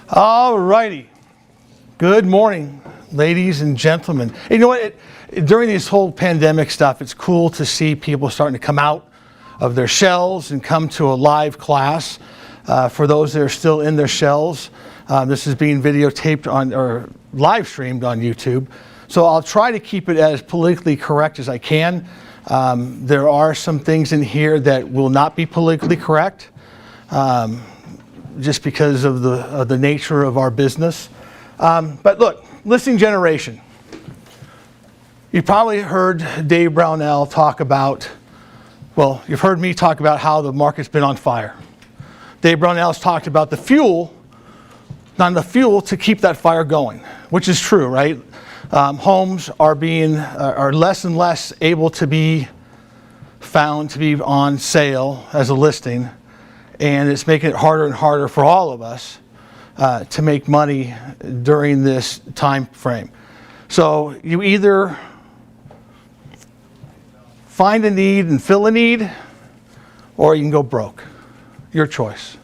All righty. Good morning, ladies and gentlemen. You know what? During this whole pandemic stuff, it's cool to see people starting to come out of their shells and come to a live class. For those that are still in their shells, this is being videotaped or live streamed on YouTube. So I'll try to keep it as politically correct as I can. There are some things in here that will not be politically correct. Just because of the nature of our business. But look, listing generation. You probably heard Dave Brownell talk about, well, you've heard me talk about how the market's been on fire. Dave Brownell's talked about the fuel, not the fuel to keep that fire going, which is true, right? Homes are less and less able to be found to be on sale as a listing. And it's making it harder and harder for all of us to make money during this time frame. So you either find a need and fill a need, or you can go broke. Your choice.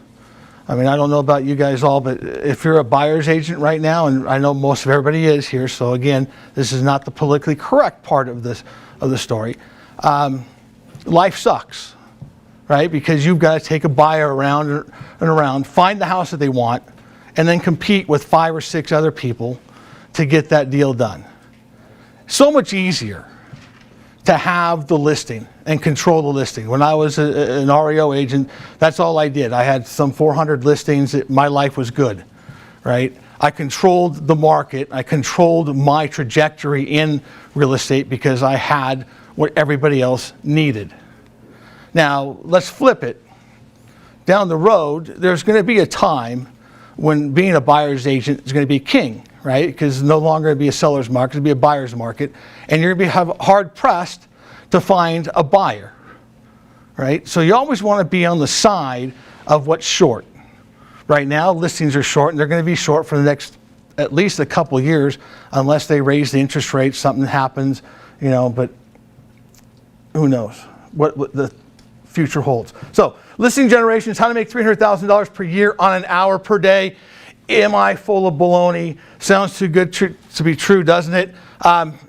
I mean, I don't know about you guys all, but if you're a buyer's agent right now, and I know most of everybody is here, so again, this is not the politically correct part of the story. Life sucks. Right? Because you've got to take a buyer around and around, find the house that they want, and then compete with 5 or 6 other people to get that deal done. So much easier to have the listing and control the listing. When I was an REO agent, that's all I did. I had some 400 listings. My life was good, right? I controlled the market. I controlled my trajectory in real estate because I had what everybody else needed. Now, let's flip it. Down the road, there's going to be a time when being a buyer's agent is going to be king, right? Because it's no longer going to be a seller's market, it's going to be a buyer's market. And you're going to be hard-pressed to find a buyer, right? So you always want to be on the side of what's short. Right now, listings are short, and they're going to be short for the next at least a couple of years, unless they raise the interest rate, something happens, but who knows what the future holds. So, listing generations, how to make $300,000 per year on an hour per day. Am I full of baloney? Sounds too good to be true, doesn't it?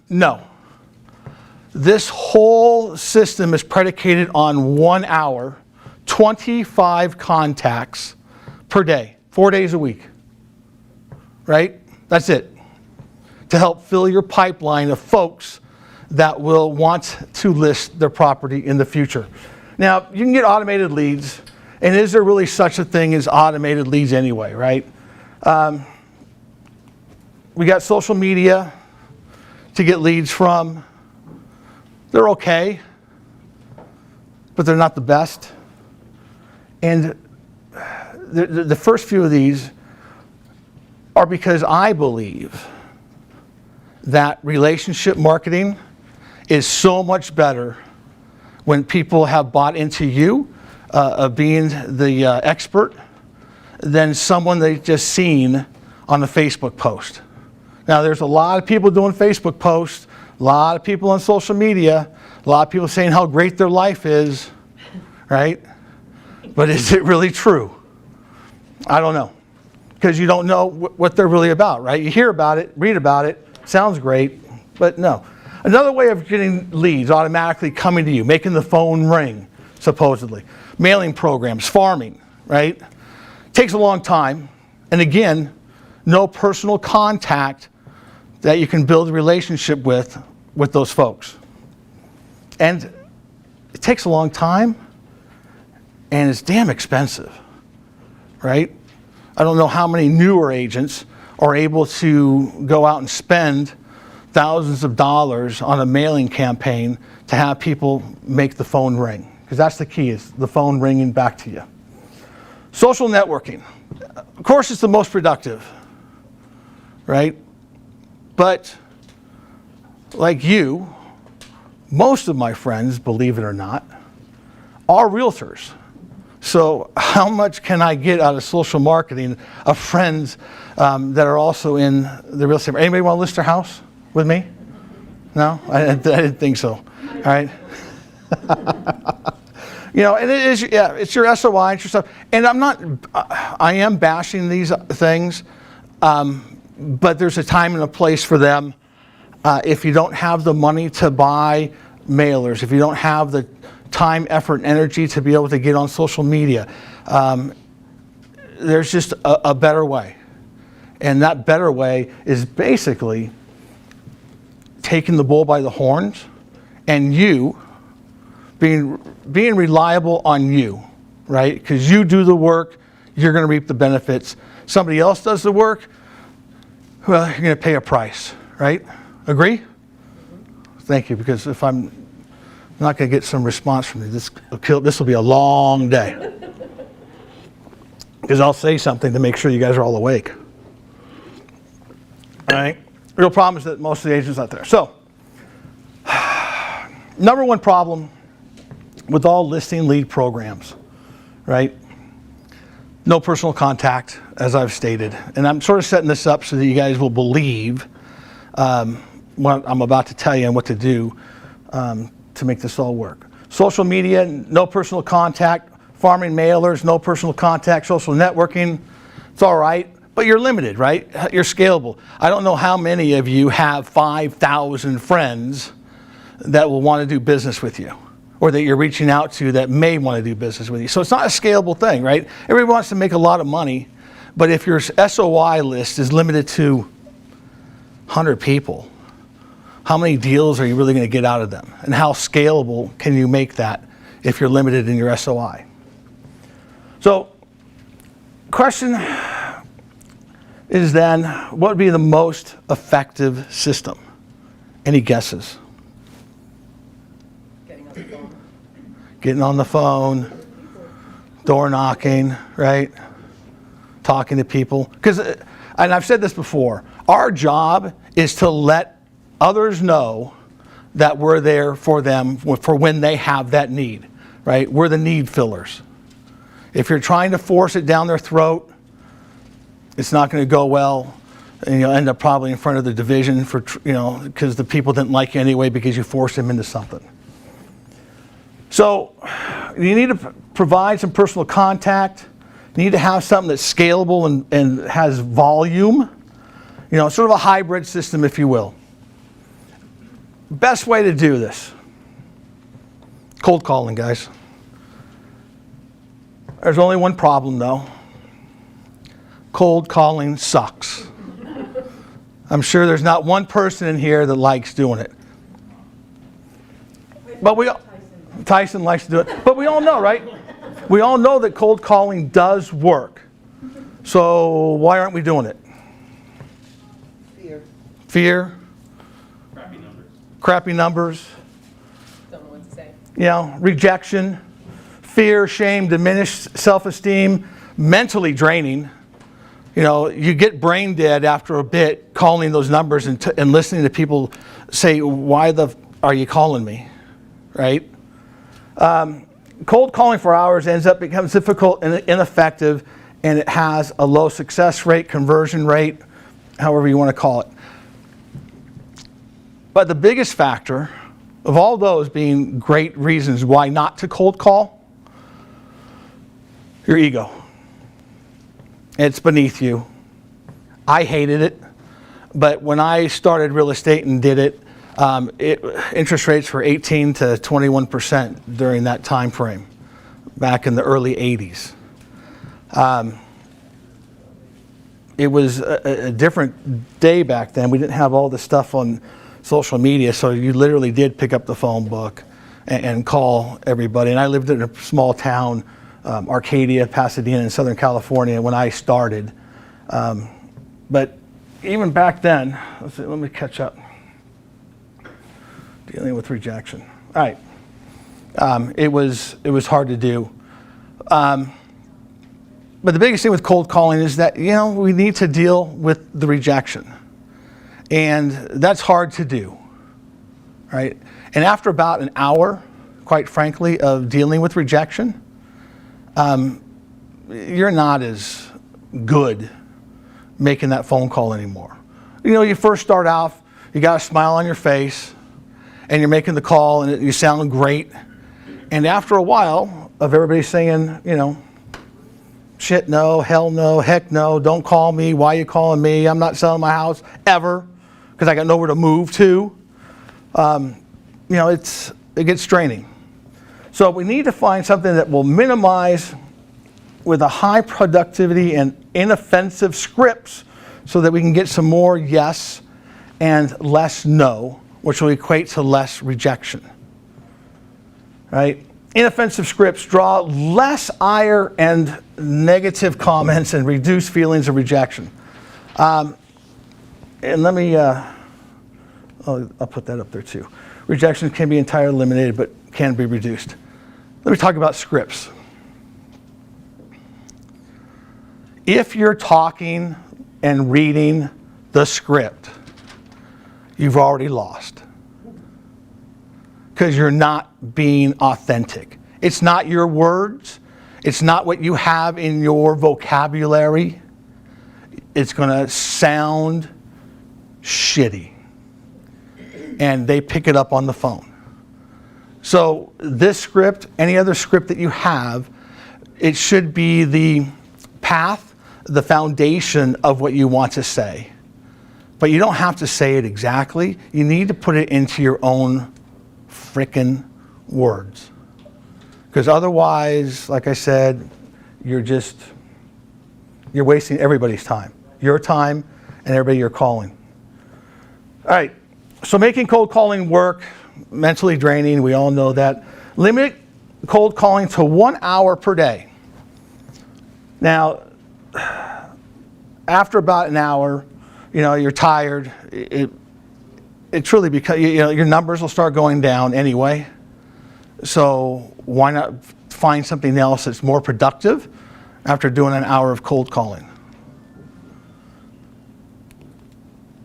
No. This whole system is predicated on 1 hour, 25 contacts per day, 4 days a week. Right? That's it. To help fill your pipeline of folks that will want to list their property in the future. Now, you can get automated leads, and is there really such a thing as automated leads anyway, right? We got social media to get leads from. They're okay, but they're not the best. And the first few of these are because I believe that relationship marketing is so much better when people have bought into you, being the expert, than someone they've just seen on a Facebook post. Now, there's a lot of people doing Facebook posts, a lot of people on social media, a lot of people saying how great their life is, right? But is it really true? I don't know, because you don't know what they're really about, right? You hear about it, read about it, sounds great, but no. Another way of getting leads automatically coming to you, making the phone ring, supposedly. Mailing programs, farming, right? Takes a long time. And again, no personal contact that you can build a relationship with those folks. And it takes a long time, and it's damn expensive, right? I don't know how many newer agents are able to go out and spend thousands of dollars on a mailing campaign to have people make the phone ring. Because that's the key, is the phone ringing back to you. Social networking. Of course, it's the most productive, right? But like you, most of my friends, believe it or not, are realtors. So how much can I get out of social marketing of friends that are also in the real estate? Anybody want to list their house with me? No? I didn't think so. All right. You know, and it is, yeah, it's your SOI, it's your stuff. And I am bashing these things, but there's a time and a place for them. If you don't have the money to buy mailers, if you don't have the time, effort, and energy to be able to get on social media, there's just a better way. And that better way is basically taking the bull by the horns and you being reliable on you, right? Because you do the work, you're going to reap the benefits. Somebody else does the work, well, you're going to pay a price, right? Agree? Thank you, because if I'm not going to get some response from you, this will be a long day. Because I'll say something to make sure you guys are all awake. All right? Real problem is that most of the agents out there. So, number one problem with all listing lead programs, right? No personal contact, as I've stated. And I'm sort of setting this up so that you guys will believe what I'm about to tell you and what to do to make this all work. Social media, no personal contact. Farming mailers, no personal contact. Social networking, it's all right, but you're limited, right? You're scalable. I don't know how many of you have 5,000 friends that will want to do business with you, or that you're reaching out to that may want to do business with you. So it's not a scalable thing, right? Everybody wants to make a lot of money, but if your SOI list is limited to 100 people, how many deals are you really going to get out of them? And how scalable can you make that if you're limited in your SOI? So, question is then, what would be the most effective system? Any guesses? Getting on the phone, door knocking, right? Talking to people. Because, and I've said this before, our job is to let others know that we're there for them for when they have that need, right? We're the need fillers. If you're trying to force it down their throat, it's not going to go well, and you'll end up probably in front of the division for, because the people didn't like you anyway because you forced them into something. So you need to provide some personal contact. You need to have something that's scalable and has volume. Sort of a hybrid system, if you will. Best way to do this, cold calling, guys. There's only one problem, though. Cold calling sucks. I'm sure there's not one person in here that likes doing it. But Tyson likes to do it. But we all know, right? We all know that cold calling does work. So why aren't we doing it? Fear. Crappy numbers. Don't know what to say. Rejection. Fear, shame, diminished self-esteem, mentally draining. You get brain dead after a bit calling those numbers and listening to people say, why are you calling me, right? Cold calling for hours becomes difficult and ineffective, and it has a low success rate, conversion rate, however you want to call it. But the biggest factor of all those being great reasons why not to cold call, your ego. It's beneath you. I hated it, but when I started real estate and did it, interest rates were 18 to 21% during that time frame, back in the early 80s. It was a different day back then. We didn't have all this stuff on social media, so you literally did pick up the phone book and call everybody. And I lived in a small town, Arcadia, Pasadena in Southern California when I started. But even back then, let me catch up. Dealing with rejection. All right. It was hard to do. But the biggest thing with cold calling is that, we need to deal with the rejection. And that's hard to do, right? And after about an hour, quite frankly, of dealing with rejection, you're not as good making that phone call anymore. You first start off, you got a smile on your face, and you're making the call, and you sound great. And after a while of everybody saying, you know, shit no, hell no, heck no, don't call me, why are you calling me, I'm not selling my house ever, because I got nowhere to move to, you know, it gets draining. So we need to find something that will minimize with a high productivity and inoffensive scripts so that we can get some more yes and less no, which will equate to less rejection. Right? Inoffensive scripts draw less ire and negative comments and reduce feelings of rejection. And let me, I'll put that up there too. Rejection can be entirely eliminated, but can be reduced. Let me talk about scripts. If you're talking and reading the script, you've already lost. Because you're not being authentic. It's not your words. It's not what you have in your vocabulary. It's going to sound shitty. And they pick it up on the phone. So this script, any other script that you have, it should be the path, the foundation of what you want to say. But you don't have to say it exactly. You need to put it into your own frickin' words. Because otherwise, like I said, you're wasting everybody's time. Your time and everybody you're calling. All right, so making cold calling work, mentally draining, we all know that. Limit cold calling to 1 hour per day. Now, after about an hour, you know, you're tired. It's really because, you know, your numbers will start going down anyway. So why not find something else that's more productive after doing an hour of cold calling?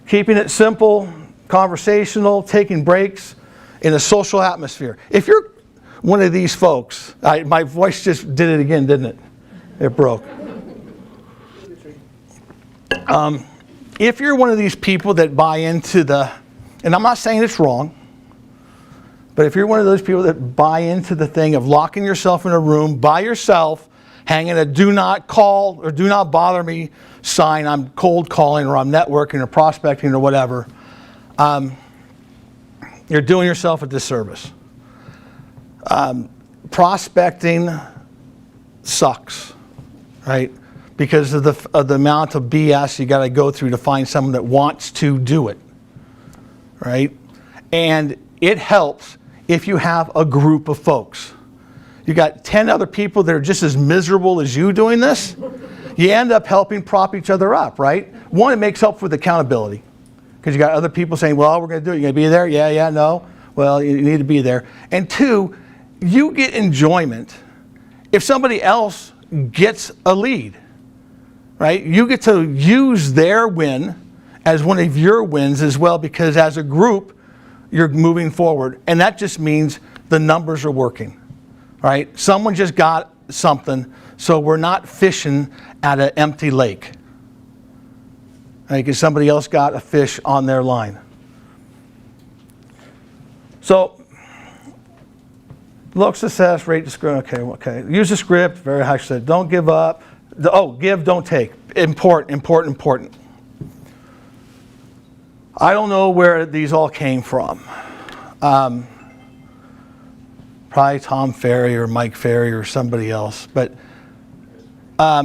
Keeping it simple, conversational, taking breaks in a social atmosphere. If you're one of these folks, my voice just did it again, didn't it? It broke. If you're one of these people that buy into and I'm not saying it's wrong, but if you're one of those people that buy into the thing of locking yourself in a room by yourself, hanging a do not call or do not bother me sign, I'm cold calling or I'm networking or prospecting or whatever, you're doing yourself a disservice. Prospecting sucks, right? Because of the amount of BS you got to go through to find someone that wants to do it, right? And it helps if you have a group of folks. You got 10 other people that are just as miserable as you doing this. You end up helping prop each other up, right? One, it makes up with accountability because you got other people saying, well, we're going to do it. You're going to be there? Yeah, no. Well, you need to be there. And two, you get enjoyment if somebody else gets a lead, right? You get to use their win as one of your wins as well because as a group, you're moving forward. And that just means the numbers are working, right? Someone just got something, so we're not fishing at an empty lake, right? Because somebody else got a fish on their line. So, low success rate, okay. Use the script, very high said. Don't give up. Give, don't take. Important. I don't know where these all came from. Probably Tom Ferry or Mike Ferry or somebody else. But I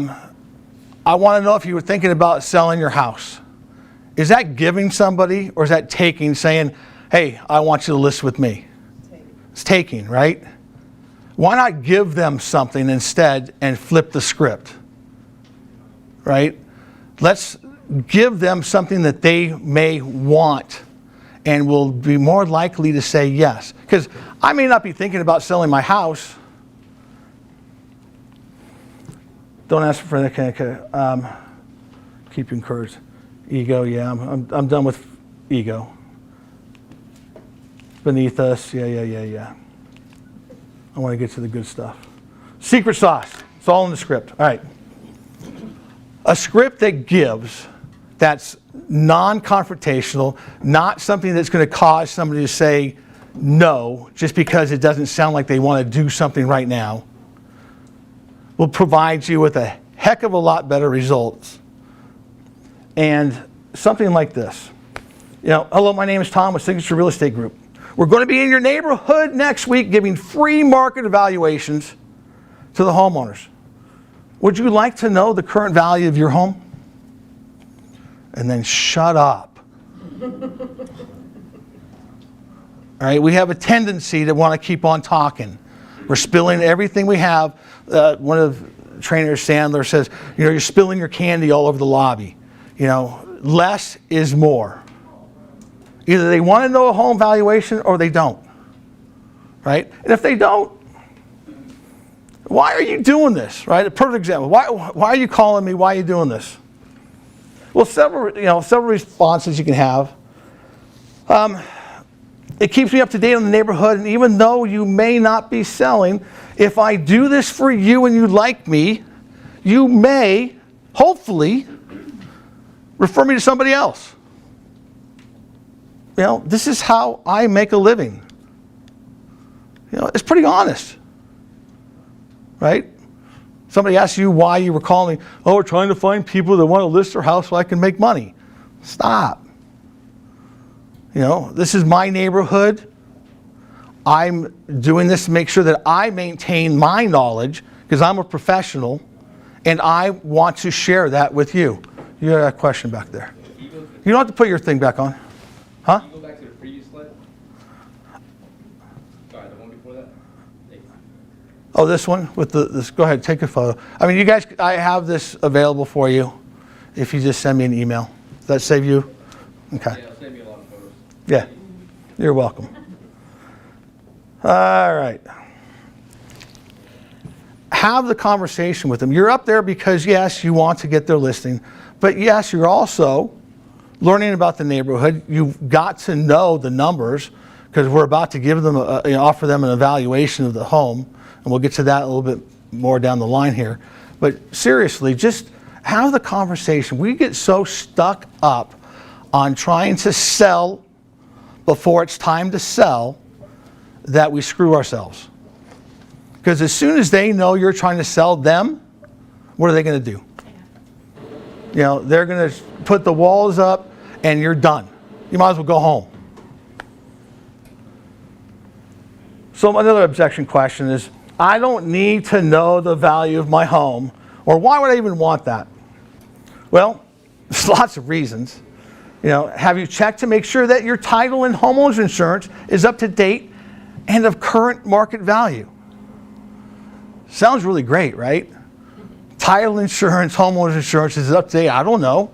want to know if you were thinking about selling your house. Is that giving somebody or is that taking, saying, hey, I want you to list with me? It's taking, right? Why not give them something instead and flip the script? Right? Let's give them something that they may want and will be more likely to say yes. Because I may not be thinking about selling my house. Don't ask for that. Keep you encouraged. Ego, yeah, I'm done with ego. Beneath us, yeah. I want to get to the good stuff. Secret sauce. It's all in the script. All right. A script that gives, that's non-confrontational, not something that's going to cause somebody to say, no, just because it doesn't sound like they want to do something right now, will provide you with a heck of a lot better results. And something like this. Hello, my name is Tom with Signature Real Estate Group. We're going to be in your neighborhood next week giving free market evaluations to the homeowners. Would you like to know the current value of your home? And then shut up. All right, we have a tendency to want to keep on talking. We're spilling everything we have. One of the trainers, Sandler, says, you're spilling your candy all over the lobby. Less is more. Either they want to know a home valuation or they don't. Right? And if they don't, why are you doing this? Right? A perfect example. Why are you calling me? Why are you doing this? Well, several responses you can have. It keeps me up to date on the neighborhood, and even though you may not be selling, if I do this for you and you like me, you may, hopefully, refer me to somebody else. This is how I make a living. It's pretty honest. Right? Somebody asks you why you were calling me. Oh, we're trying to find people that want to list their house so I can make money. Stop. This is my neighborhood. I'm doing this to make sure that I maintain my knowledge because I'm a professional and I want to share that with you. You got a question back there. You don't have to put your thing back on. Huh? Can you go back to the previous slide? Sorry, the one before that? Oh, this one with this. Go ahead, take a photo. I mean, you guys, I have this available for you. If you just send me an email, does that save you? Okay. Yeah, it'll save me a lot of photos. Yeah, you're welcome. All right. Have the conversation with them. You're up there because yes, you want to get their listing, but yes, you're also learning about the neighborhood. You've got to know the numbers because we're about to give them, offer them an evaluation of the home. And we'll get to that a little bit more down the line here. But seriously, just have the conversation. We get so stuck up on trying to sell before it's time to sell that we screw ourselves. Because as soon as they know you're trying to sell them, what are they going to do? They're going to put the walls up and you're done. You might as well go home. So another objection question is, I don't need to know the value of my home, or why would I even want that? Well, there's lots of reasons. Have you checked to make sure that your title and homeowners insurance is up to date and of current market value? Sounds really great, right? Title insurance, homeowners insurance is up to date. I don't know.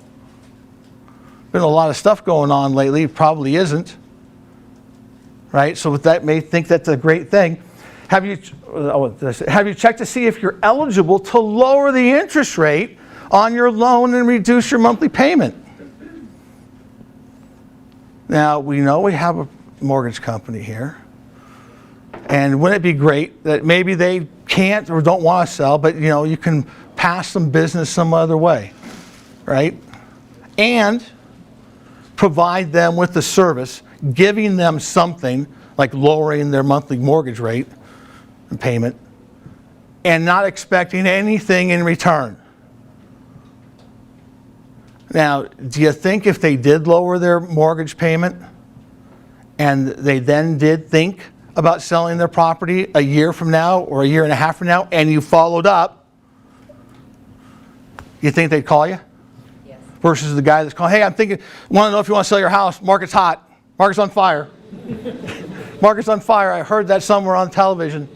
Been a lot of stuff going on lately. Probably isn't. Right? So with that, may think that's a great thing. Have you checked to see if you're eligible to lower the interest rate on your loan and reduce your monthly payment? Now, we know we have a mortgage company here. And wouldn't it be great that maybe they can't or don't want to sell, but you can pass some business some other way, right? And provide them with the service, giving them something like lowering their monthly mortgage rate and payment, and not expecting anything in return. Now, do you think if they did lower their mortgage payment and they then did think about selling their property a year from now or a year and a half from now, and you followed up, you think they'd call you? Yes. Versus the guy that's calling, hey, I'm thinking, want to know if you want to sell your house. Market's hot. Market's on fire. Market's on fire. I heard that somewhere on television.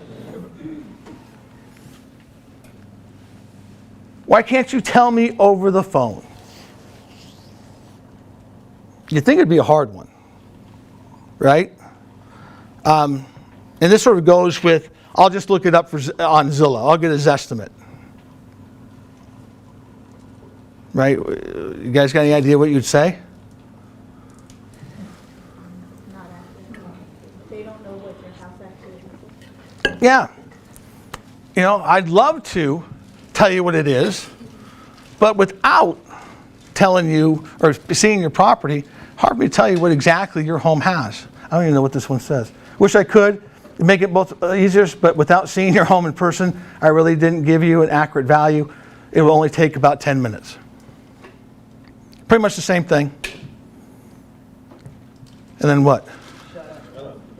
Why can't you tell me over the phone? You'd think it'd be a hard one, right? And this sort of goes with, I'll just look it up on Zillow. I'll get his estimate. Right? You guys got any idea what you'd say? Not accurate. They don't know what your house actually is. Yeah. I'd love to tell you what it is, but without telling you or seeing your property, hard for me to tell you what exactly your home has. I don't even know what this one says. Wish I could make it both easier, but without seeing your home in person, I really didn't give you an accurate value. It will only take about 10 minutes. Pretty much the same thing. And then what?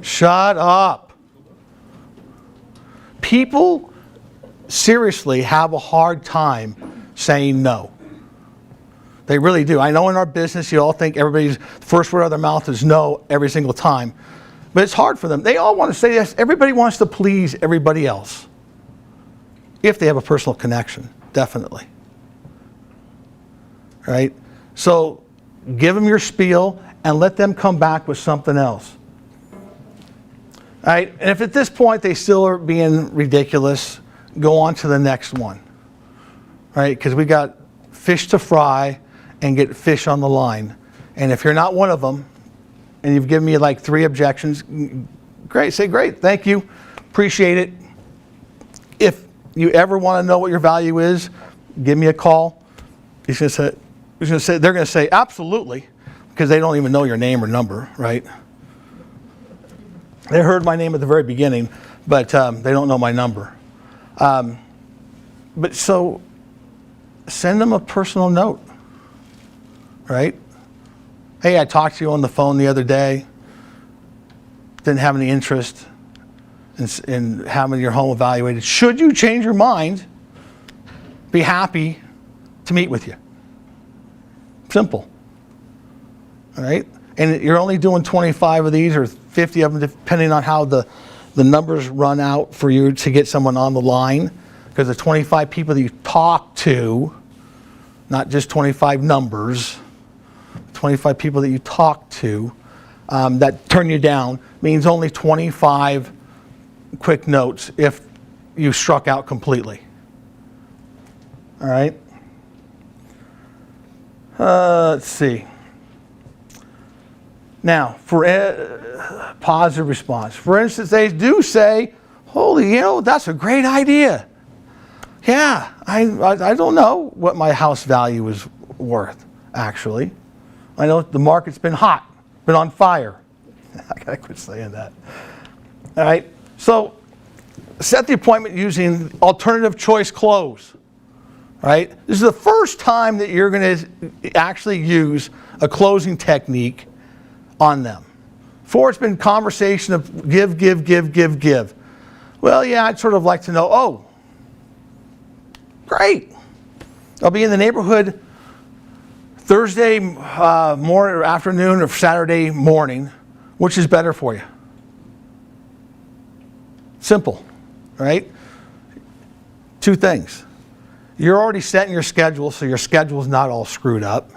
Shut up. People seriously have a hard time saying no. They really do. I know in our business you all think everybody's first word out of their mouth is no every single time. But it's hard for them. They all want to say yes. Everybody wants to please everybody else. If they have a personal connection, definitely. Right? So give them your spiel and let them come back with something else. All right? And if at this point they still are being ridiculous, go on to the next one. Right? Because we got fish to fry and get fish on the line. And if you're not one of them, and you've given me like 3 objections, great, say great, thank you, appreciate it. If you ever want to know what your value is, give me a call. They're going to say absolutely, because they don't even know your name or number, right? They heard my name at the very beginning, but they don't know my number. But so send them a personal note, right? Hey, I talked to you on the phone the other day. Didn't have any interest in having your home evaluated. Should you change your mind, be happy to meet with you. Simple. All right? And you're only doing 25 of these or 50 of them, depending on how the numbers run out for you to get someone on the line. Because the 25 people that you talk to, not just 25 numbers, 25 people that you talk to that turn you down means only 25 quick notes if you struck out completely. All right? Let's see. Now, for positive response. For instance, they do say, holy, that's a great idea. Yeah, I don't know what my house value is worth, actually. I know the market's been hot, been on fire. I gotta quit saying that. All right, so set the appointment using alternative choice close. Right? This is the first time that you're going to actually use a closing technique on them. Before it's been conversation of give. Well, yeah, I'd sort of like to know, oh, great. I'll be in the neighborhood Thursday morning or afternoon or Saturday morning. Which is better for you? Simple, right? 2 things. You're already setting your schedule, so your schedule's not all screwed up,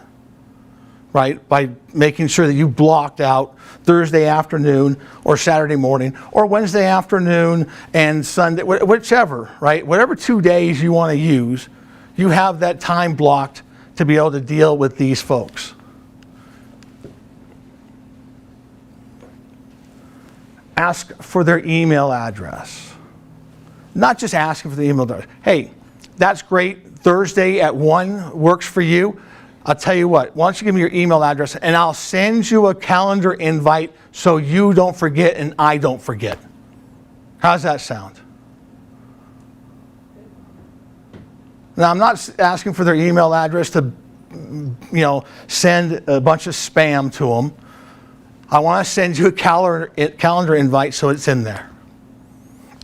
right? By making sure that you blocked out Thursday afternoon or Saturday morning or Wednesday afternoon and Sunday, whichever, right? Whatever 2 days you want to use, you have that time blocked to be able to deal with these folks. Ask for their email address. Not just asking for the email address. Hey, that's great. Thursday at 1 works for you. I'll tell you what, why don't you give me your email address and I'll send you a calendar invite so you don't forget and I don't forget. How's that sound? Now, I'm not asking for their email address to, send a bunch of spam to them. I want to send you a calendar invite so it's in there.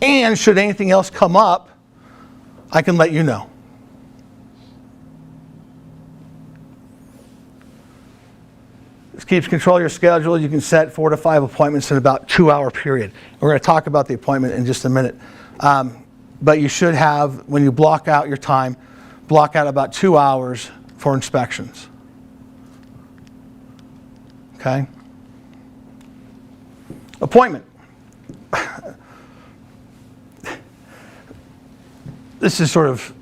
And should anything else come up, I can let you know. This keeps control of your schedule. You can set 4 to 5 appointments in about 2-hour period. We're going to talk about the appointment in just a minute. But you should have, when you block out your time, block out about 2 hours for inspections. Okay? Appointment. This is sort of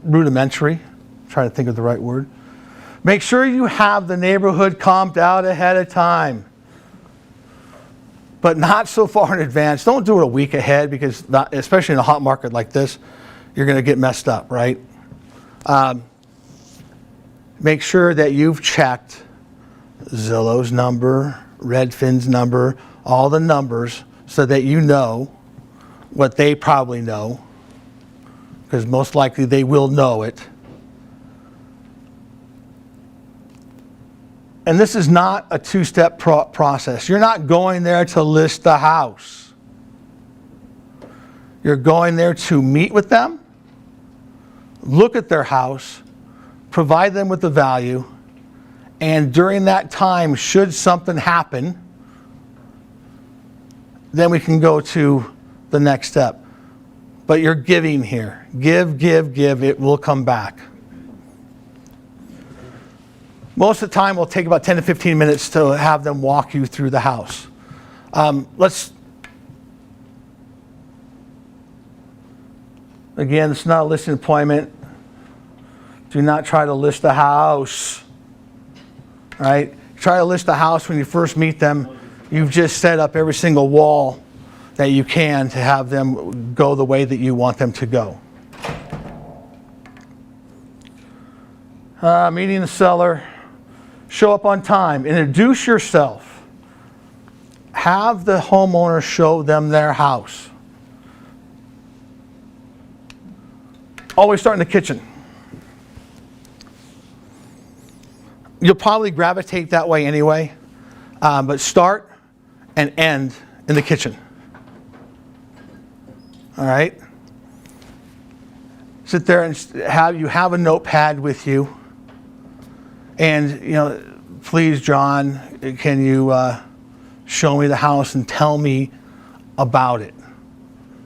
rudimentary. I'm trying to think of the right word. Make sure you have the neighborhood comped out ahead of time. But not so far in advance. Don't do it a week ahead because, especially in a hot market like this, you're going to get messed up, right? Make sure that you've checked Zillow's number, Redfin's number, all the numbers, so that you know what they probably know, because most likely they will know it. And this is not a two-step process. You're not going there to list the house. You're going there to meet with them, look at their house, provide them with the value, and during that time, should something happen, then we can go to the next step. But you're giving here. Give, give, give. It will come back. Most of the time, it'll take about 10 to 15 minutes to have them walk you through the house. Again, it's not a listing appointment. Do not try to list the house. Right? Try to list the house when you first meet them. You've just set up every single wall that you can to have them go the way that you want them to go. Meeting the seller. Show up on time. Introduce yourself. Have the homeowner show them their house. Always start in the kitchen. You'll probably gravitate that way anyway, but start and end in the kitchen. All right? Sit there and have a notepad with you. And, please, John, can you show me the house and tell me about it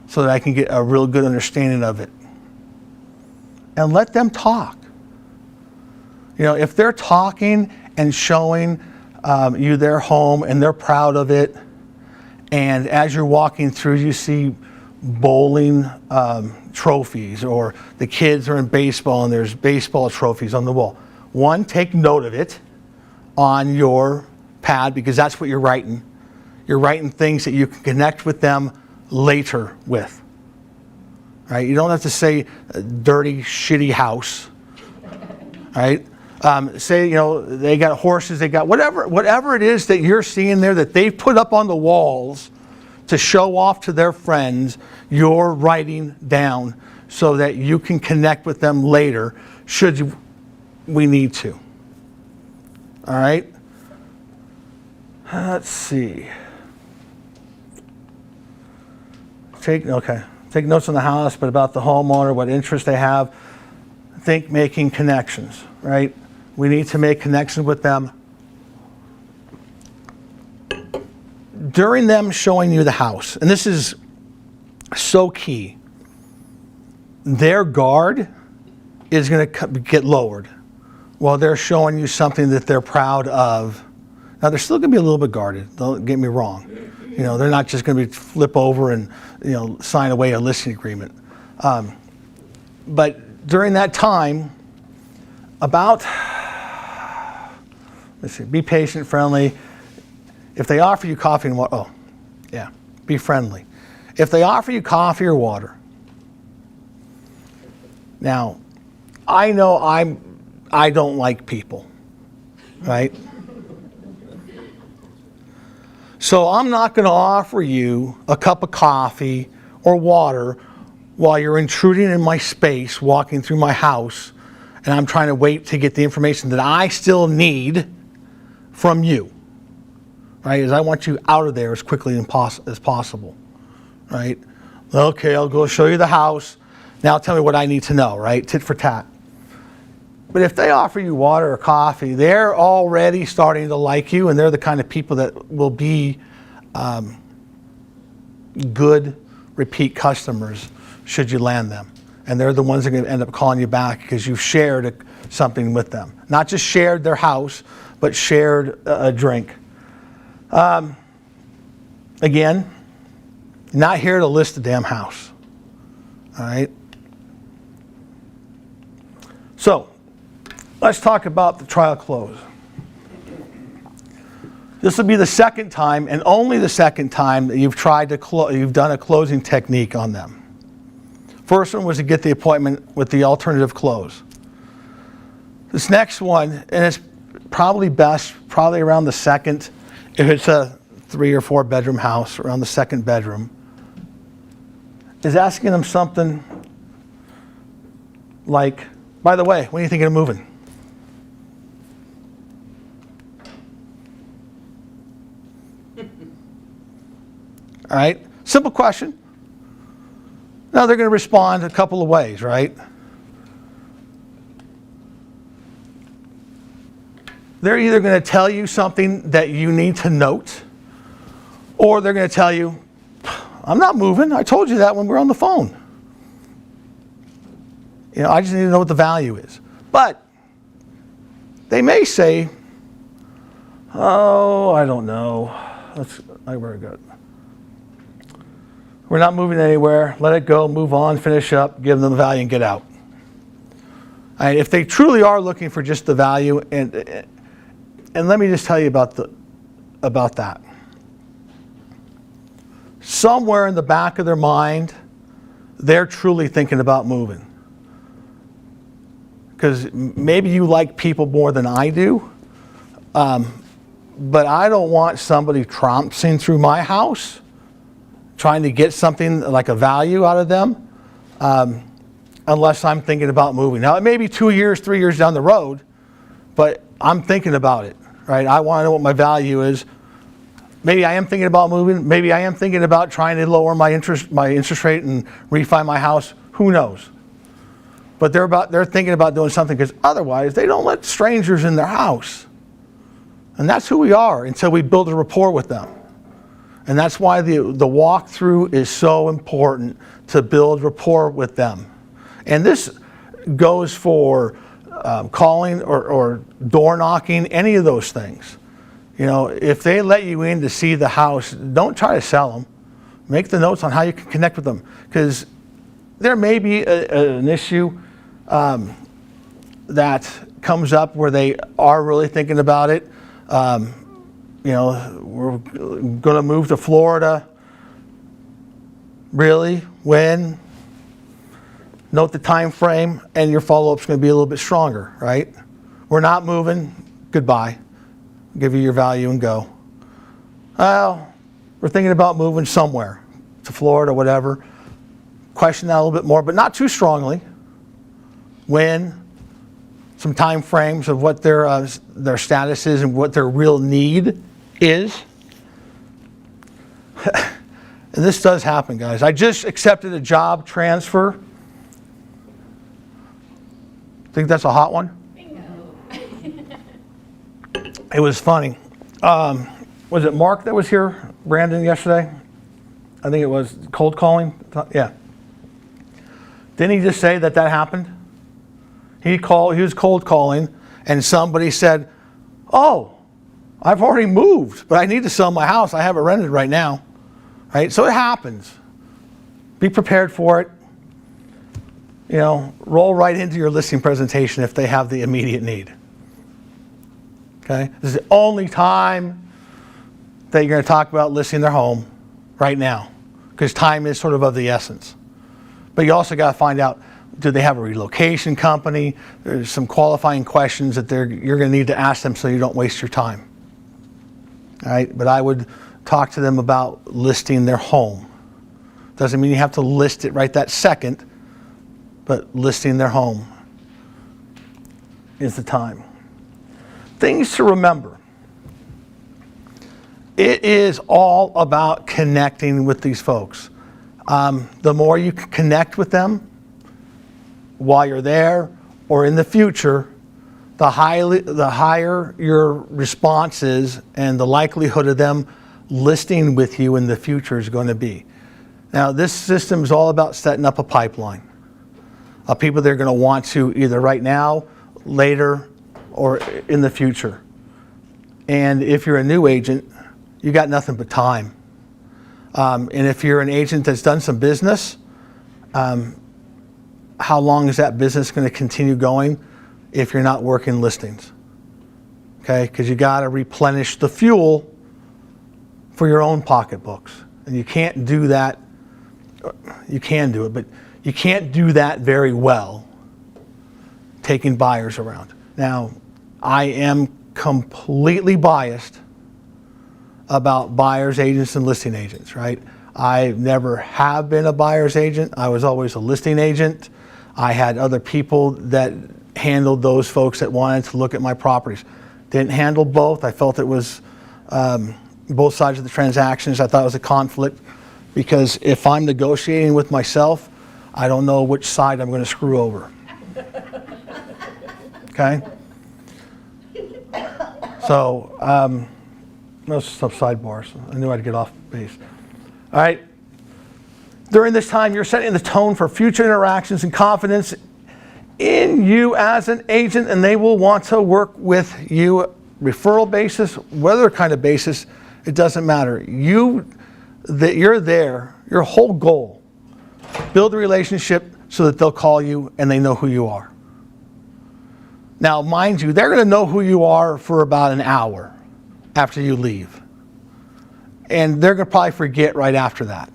so that I can get a real good understanding of it. And let them talk. If they're talking and showing you their home and they're proud of it, and as you're walking through, you see bowling trophies, or the kids are in baseball and there's baseball trophies on the wall. One, take note of it on your pad, because that's what you're writing. You're writing things that you can connect with them later with. Right? You don't have to say dirty, shitty house. Right? Say, they got horses, they got whatever it is that you're seeing there that they've put up on the walls to show off to their friends, you're writing down so that you can connect with them later should we need to. All right? Let's see. Take notes on the house, but about the homeowner, what interest they have. Think making connections, right? We need to make connections with them. During them showing you the house, and this is so key, their guard is going to get lowered while they're showing you something that they're proud of. Now, they're still going to be a little bit guarded, don't get me wrong. They're not just going to flip over and sign away a listing agreement. But during that time, be patient, friendly. If they offer you coffee and water, be friendly. If they offer you coffee or water, now, I know I don't like people, right? So I'm not going to offer you a cup of coffee or water while you're intruding in my space, walking through my house, and I'm trying to wait to get the information that I still need from you, right? As I want you out of there as quickly as possible, right? Okay, I'll go show you the house. Now tell me what I need to know, right? Tit for tat. But if they offer you water or coffee, they're already starting to like you, and they're the kind of people that will be good repeat customers should you land them. And they're the ones that are going to end up calling you back because you've shared something with them. Not just shared their house, but shared a drink. Again, not here to list the damn house. All right? So, let's talk about the trial close. This will be the second time, and only the second time, that you've done a closing technique on them. First one was to get the appointment with the alternative close. This next one, and it's probably best probably around the second, if it's a 3 or 4 bedroom house, around the second bedroom, is asking them something like, by the way, when are you thinking of moving? All right, simple question. Now they're going to respond a couple of ways, right? They're either going to tell you something that you need to note, or they're going to tell you, I'm not moving. I told you that when we were on the phone. You know, I just need to know what the value is. But they may say, oh, I don't know. We're good. We're not moving anywhere. Let it go, move on, finish up, give them the value, and get out. And if they truly are looking for just the value, and let me just tell you about that. Somewhere in the back of their mind, they're truly thinking about moving. Because maybe you like people more than I do, but I don't want somebody trouncing through my house, trying to get something like a value out of them, unless I'm thinking about moving. Now, it may be 2 years, 3 years down the road, but I'm thinking about it, right? I want to know what my value is. Maybe I am thinking about moving. Maybe I am thinking about trying to lower my interest rate and refi my house. Who knows? But they're thinking about doing something, because otherwise they don't let strangers in their house. And that's who we are until we build a rapport with them. And that's why the walkthrough is so important, to build rapport with them. And this goes for calling or door knocking, any of those things. You know, if they let you in to see the house, don't try to sell them. Make the notes on how you can connect with them, because there may be an issue that comes up where they are really thinking about it. You know, we're going to move to Florida. Really? When? Note the time frame, and your follow-up's going to be a little bit stronger, right? We're not moving. Goodbye. Give you your value and go. Well, we're thinking about moving somewhere, to Florida, whatever. Question that a little bit more, but not too strongly. When? Some time frames of what their status is and what their real need is. And this does happen, guys. I just accepted a job transfer. Think that's a hot one? It was funny. Was it Mark that was here, Brandon, yesterday? I think it was cold calling. Yeah. Didn't he just say that happened? He was cold calling, and somebody said, oh, I've already moved, but I need to sell my house. I have it rented right now. Right? So it happens. Be prepared for it. You know, roll right into your listing presentation if they have the immediate need. Okay? This is the only time that you're going to talk about listing their home right now, because time is sort of the essence. But you also got to find out, do they have a relocation company? There's some qualifying questions that you're going to need to ask them so you don't waste your time. All right? But I would talk to them about listing their home. Doesn't mean you have to list it right that second, but listing their home is the time. Things to remember. It is all about connecting with these folks. The more you can connect with them while you're there or in the future, the higher your response is, and the likelihood of them listing with you in the future is going to be. Now, this system is all about setting up a pipeline of people they're going to want to either right now, later, or in the future. And if you're a new agent, you got nothing but time. And if you're an agent that's done some business, how long is that business going to continue going if you're not working listings? Okay, because you got to replenish the fuel for your own pocketbooks. And you can't do that. You can do it, but you can't do that very well taking buyers around. Now, I am completely biased about buyer's agents and listing agents, right? I never have been a buyer's agent. I was always a listing agent. I had other people that handled those folks that wanted to look at my properties. Didn't handle both. I felt it was both sides of the transactions. I thought it was a conflict because if I'm negotiating with myself, I don't know which side I'm going to screw over. Okay? So, those are some sidebars. I knew I'd get off base. All right. During this time, you're setting the tone for future interactions and confidence in you as an agent, and they will want to work with you, referral basis, whatever kind of basis, it doesn't matter. You're there, your whole goal, build a relationship so that they'll call you and they know who you are. Now, mind you, they're going to know who you are for about an hour after you leave. And they're going to probably forget right after that.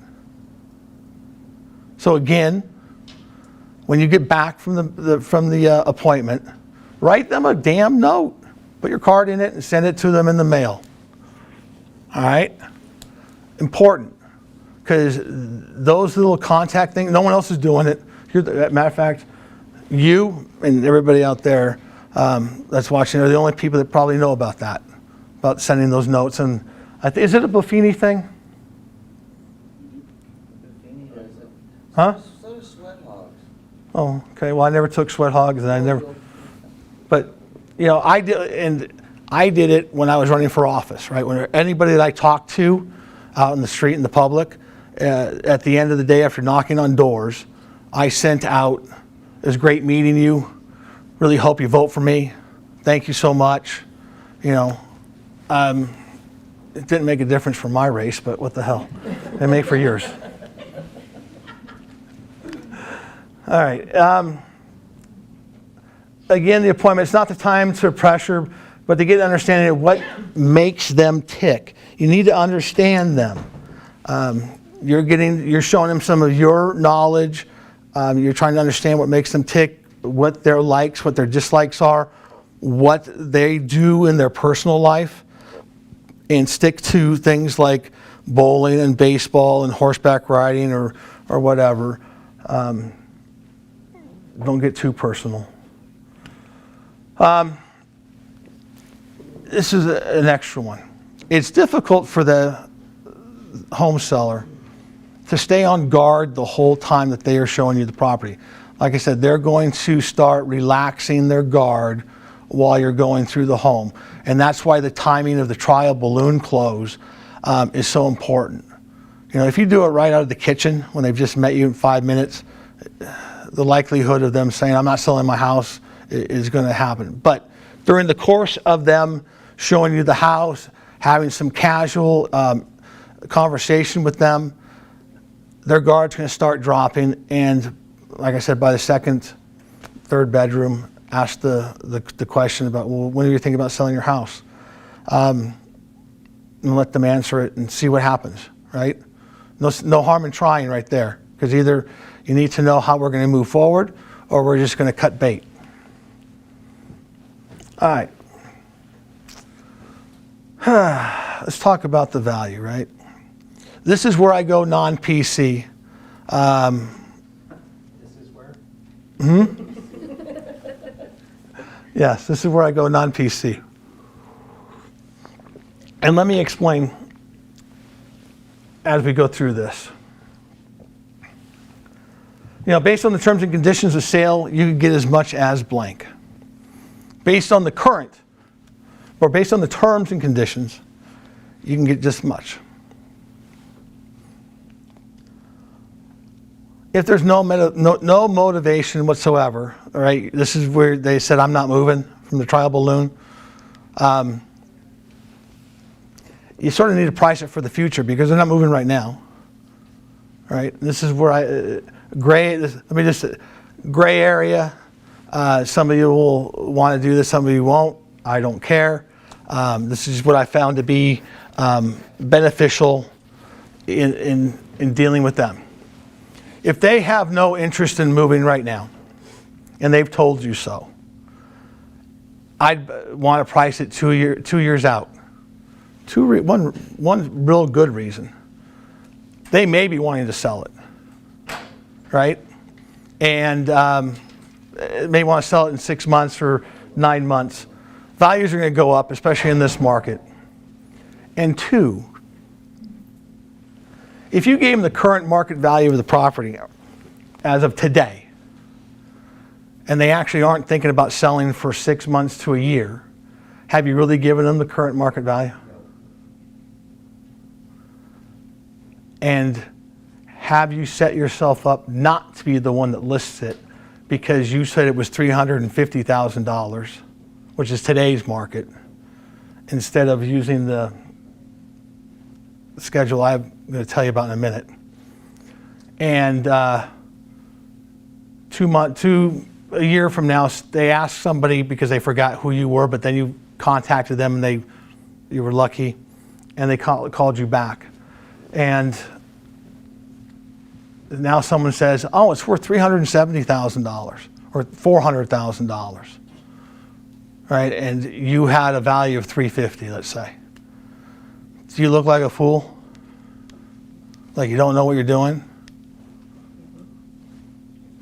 So again, when you get back from the appointment, write them a damn note. Put your card in it and send it to them in the mail. All right? Important. Because those little contact things, no one else is doing it. Matter of fact, you and everybody out there that's watching are the only people that probably know about that, about sending those notes. And is it a Buffini thing? Buffini does it. Huh? So does Sweat Hogs. Oh, okay. Well, I never took Sweat Hogs, and I never. But you know, I did it when I was running for office, right? When anybody that I talked to out in the street in the public, at the end of the day after knocking on doors, I sent out, "It was great meeting you. Really hope you vote for me. Thank you so much." You know, it didn't make a difference for my race, but what the hell? It made for yours. All right. Again, the appointment, it's not the time to pressure, but to get an understanding of what makes them tick. You need to understand them. You're showing them some of your knowledge. You're trying to understand what makes them tick, what their likes, what their dislikes are, what they do in their personal life, and stick to things like bowling and baseball and horseback riding or whatever. Don't get too personal. This is an extra one. It's difficult for the home seller to stay on guard the whole time that they are showing you the property. Like I said, they're going to start relaxing their guard while you're going through the home. And that's why the timing of the trial balloon close is so important. You know, if you do it right out of the kitchen when they've just met you in 5 minutes, the likelihood of them saying, "I'm not selling my house," is going to happen. But during the course of them showing you the house, having some casual conversation with them, their guard's going to start dropping. And like I said, by the second, third bedroom, ask the question about, well, when are you thinking about selling your house? And let them answer it and see what happens, right? No harm in trying right there, because either you need to know how we're going to move forward or we're just going to cut bait. All right. Let's talk about the value, right? This is where I go non-PC. This is where? Yes, this is where I go non-PC. And let me explain as we go through this. You know, based on the terms and conditions of sale, you can get as much as blank. Based on the current, or based on the terms and conditions, you can get just much. If there's no motivation whatsoever, all right, this is where they said, "I'm not moving" from the trial balloon. You sort of need to price it for the future because they're not moving right now. All right, this is where gray area. Some of you will want to do this, some of you won't. I don't care. This is what I found to be beneficial in dealing with them. If they have no interest in moving right now, and they've told you so, I'd want to price it 2 years out. One real good reason. They may be wanting to sell it, right? And may want to sell it in 6 months or 9 months. Values are going to go up, especially in this market. And 2, if you gave them the current market value of the property as of today, and they actually aren't thinking about selling for 6 months to a year, have you really given them the current market value? And have you set yourself up not to be the one that lists it because you said it was $350,000, which is today's market, instead of using the schedule I'm going to tell you about in a minute. And a year from now, they asked somebody because they forgot who you were, but then you contacted them and you were lucky, and they called you back. And now someone says, oh, it's worth $370,000 or $400,000, right? And you had a value of $350,000, let's say. Do you look like a fool? Like you don't know what you're doing?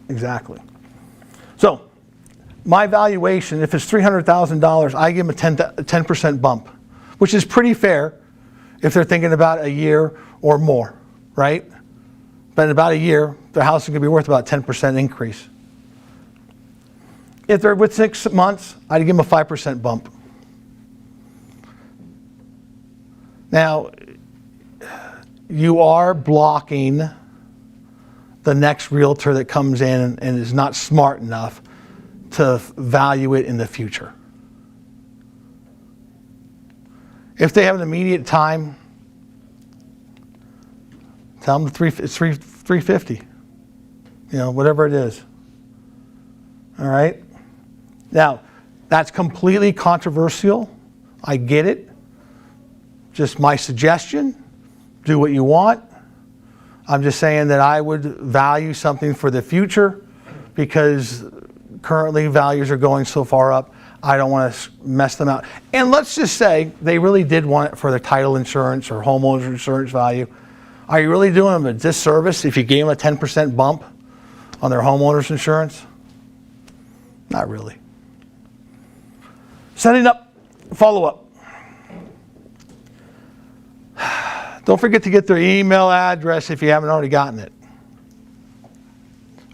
Exactly. So my valuation, if it's $300,000, I give them a 10% bump, which is pretty fair if they're thinking about a year or more, right? But in about a year, their house is going to be worth about a 10% increase. If they're with 6 months, I'd give them a 5% bump. Now, you are blocking the next realtor that comes in and is not smart enough to value it in the future. If they have an immediate time, tell them it's $350,000, whatever it is. All right? Now, that's completely controversial. I get it. Just my suggestion, do what you want. I'm just saying that I would value something for the future because currently values are going so far up, I don't want to mess them out. And let's just say they really did want it for their title insurance or homeowner's insurance value. Are you really doing them a disservice if you gave them a 10% bump on their homeowner's insurance? Not really. Setting up follow-up. Don't forget to get their email address if you haven't already gotten it.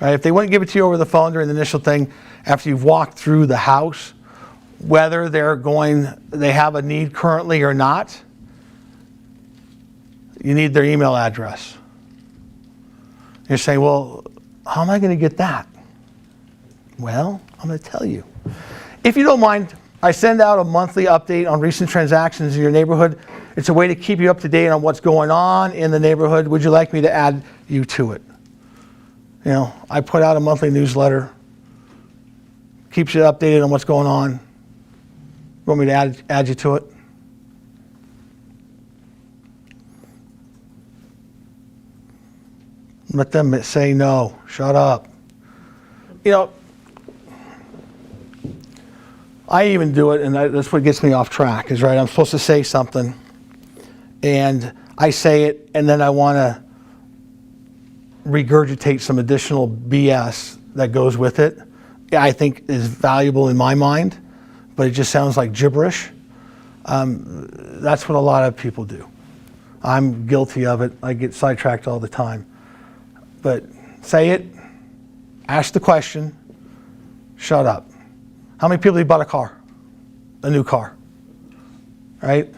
All right, if they wouldn't give it to you over the phone during the initial thing, after you've walked through the house, whether they have a need currently or not, you need their email address. You're saying, well, how am I going to get that? Well, I'm going to tell you. If you don't mind, I send out a monthly update on recent transactions in your neighborhood. It's a way to keep you up to date on what's going on in the neighborhood. Would you like me to add you to it? I put out a monthly newsletter. Keeps you updated on what's going on. Want me to add you to it? Let them say no. Shut up. I even do it, and that's what gets me off track, is right, I'm supposed to say something, and I say it, and then I want to regurgitate some additional BS that goes with it. I think is valuable in my mind, but it just sounds like gibberish. That's what a lot of people do. I'm guilty of it. I get sidetracked all the time. But say it, ask the question, shut up. How many people have bought a car? A new car, right?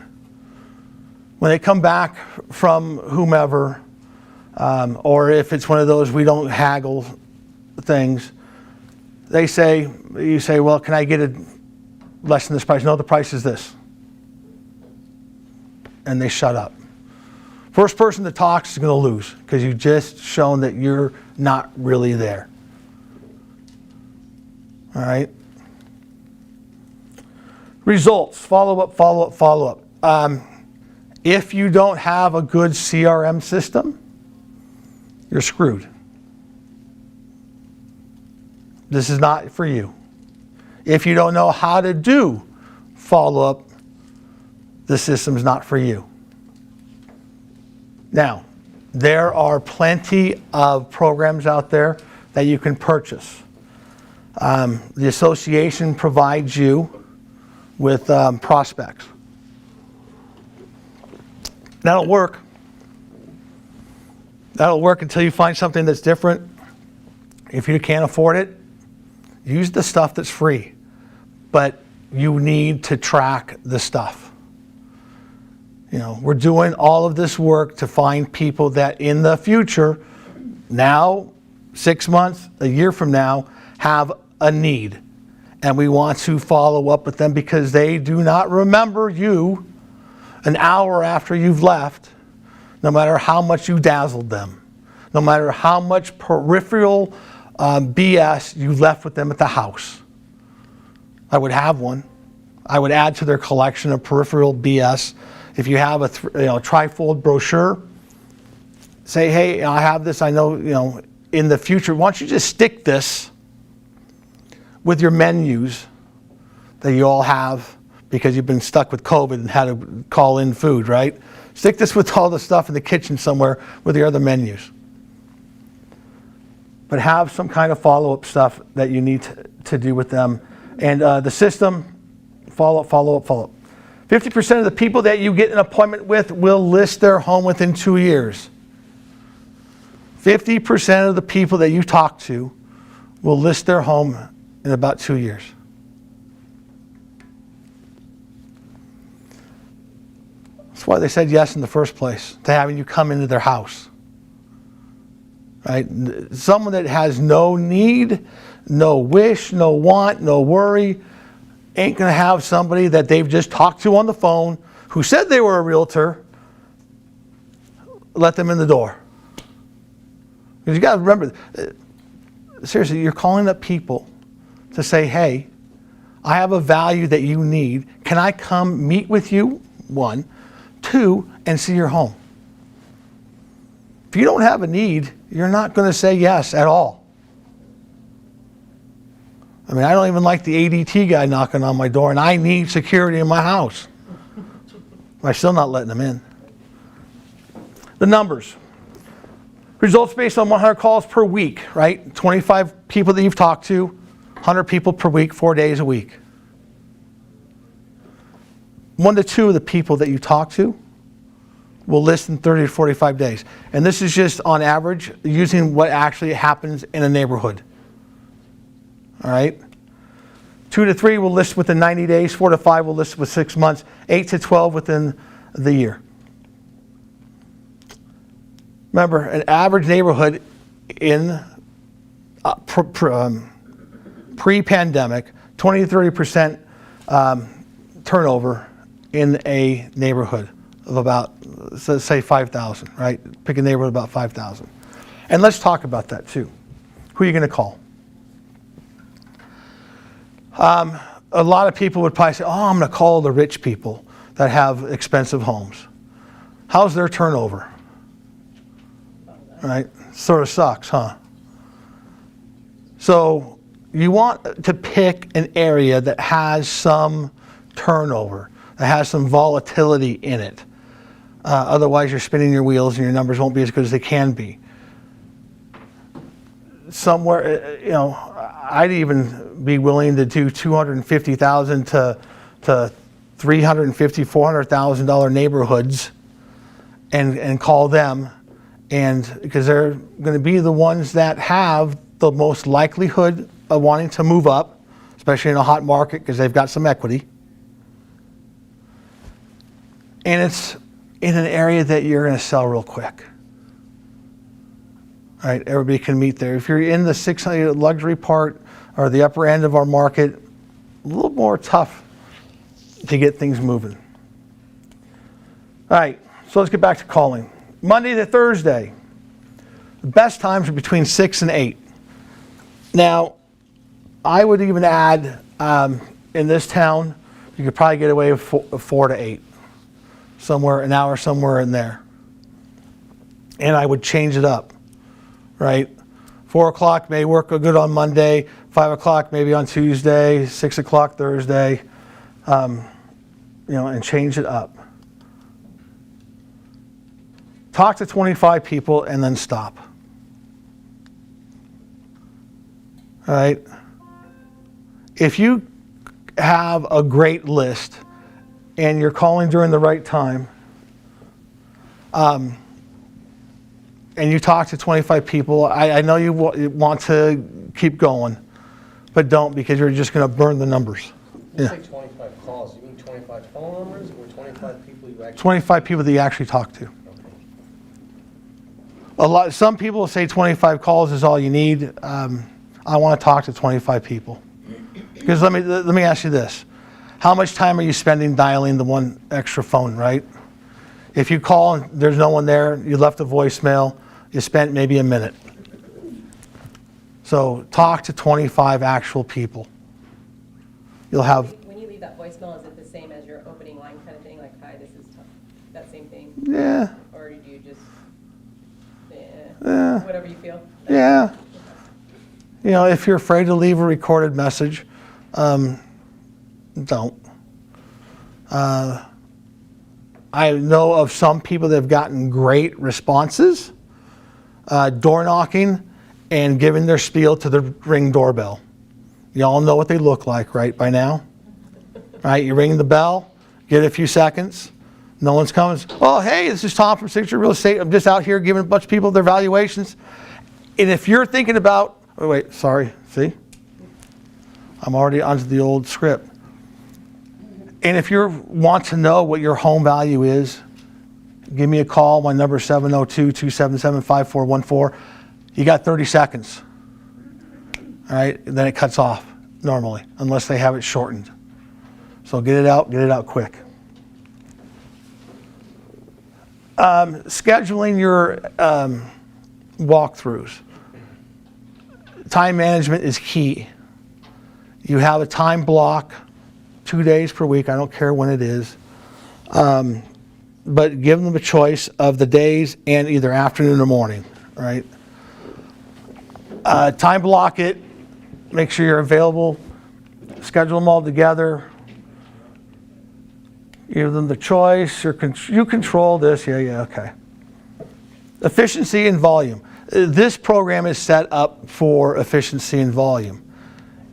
When they come back from whomever, or if it's one of those we don't haggle things, you say, well, can I get it less than this price? No, the price is this. And they shut up. First person that talks is going to lose because you've just shown that you're not really there. All right? Results, follow up. If you don't have a good CRM system, you're screwed. This is not for you. If you don't know how to do follow-up, the system's not for you. Now, there are plenty of programs out there that you can purchase. The association provides you with prospects. That'll work. That'll work until you find something that's different. If you can't afford it, use the stuff that's free. But you need to track the stuff. You know, we're doing all of this work to find people that in the future, now, 6 months, a year from now, have a need. And we want to follow up with them because they do not remember you an hour after you've left, no matter how much you dazzled them, no matter how much peripheral BS you left with them at the house. I would have one. I would add to their collection of peripheral BS. If you have a trifold brochure, say, hey, I have this, I know, in the future, why don't you just stick this with your menus that you all have because you've been stuck with COVID and had to call in food, right? Stick this with all the stuff in the kitchen somewhere with your other menus. But have some kind of follow-up stuff that you need to do with them. And the system, follow up. 50% of the people that you get an appointment with will list their home within 2 years. 50% of the people that you talk to will list their home in about 2 years. That's why they said yes in the first place, to having you come into their house. Right? Someone that has no need, no wish, no want, no worry, ain't going to have somebody that they've just talked to on the phone who said they were a realtor let them in the door. Because you got to remember, seriously, you're calling up people to say, hey, I have a value that you need. Can I come meet with you? 1. 2, and see your home. If you don't have a need, you're not going to say yes at all. I mean, I don't even like the ADT guy knocking on my door, and I need security in my house. I'm still not letting them in. The numbers. Results based on 100 calls per week, right? 25 people that you've talked to, 100 people per week, 4 days a week. 1 to 2 of the people that you talk to will list in 30 to 45 days. And this is just on average using what actually happens in a neighborhood. All right? 2 to 3 will list within 90 days, 4 to 5 will list with 6 months, 8 to 12 within the year. Remember, an average neighborhood in pre-pandemic, 20 to 30% turnover in a neighborhood of about, say, 5,000, right? Pick a neighborhood about 5,000. And let's talk about that too. Who are you going to call? A lot of people would probably say, oh, I'm going to call the rich people that have expensive homes. How's their turnover? Right? Sort of sucks, huh? So you want to pick an area that has some turnover, that has some volatility in it. Otherwise, you're spinning your wheels and your numbers won't be as good as they can be. Somewhere, I'd even be willing to do $250,000 to $350,000, $400,000 neighborhoods and call them, and because they're going to be the ones that have the most likelihood of wanting to move up, especially in a hot market because they've got some equity. And it's in an area that you're going to sell real quick. All right, everybody can meet there. If you're in the 600 luxury part or the upper end of our market, a little more tough to get things moving. All right, so let's get back to calling. Monday to Thursday, the best times are between 6 and 8. Now, I would even add, in this town, you could probably get away with 4 to 8. Somewhere, an hour somewhere in there. And I would change it up, right? 4 o'clock may work good on Monday, 5 o'clock maybe on Tuesday, 6 o'clock Thursday, and change it up. Talk to 25 people and then stop. All right? If you have a great list and you're calling during the right time, and you talk to 25 people, I know you want to keep going, but don't, because you're just going to burn the numbers. You Yeah. say 25 calls, you mean 25 phone numbers or 25 people you actually? 25 people that you actually talk to. Okay. Some people say 25 calls is all you need. I want to talk to 25 people. Because let me ask you this. How much time are you spending dialing the one extra phone, right? If you call and there's no one there, you left a voicemail, you spent maybe a minute. So talk to 25 actual people. You'll have, When you leave that voicemail, is it the same as your opening line kind of thing, like, hi, this is tough, that same thing? yeah, Or do you just, Yeah. whatever you feel? yeah. You know, if you're afraid to leave a recorded message, don't. I know of some people that have gotten great responses, door knocking and giving their spiel to the Ring doorbell. You all know what they look like, right, by now? Right, you ring the bell, get a few seconds, no one's coming. Oh, hey, this is Tom from Signature Real Estate. I'm just out here giving a bunch of people their valuations. And if you're thinking about, wait, sorry, see? I'm already onto the old script. And if you want to know what your home value is, give me a call. My number is 702-277-5414. You got 30 seconds. All right, and then it cuts off normally, unless they have it shortened. So get it out quick. Scheduling your walkthroughs. Time management is key. You have a time block, 2 days per week, I don't care when it is. But give them a choice of the days and either afternoon or morning, right? Time block it, make sure you're available, schedule them all together. Give them the choice, you control this, yeah, okay. Efficiency and volume. This program is set up for efficiency and volume.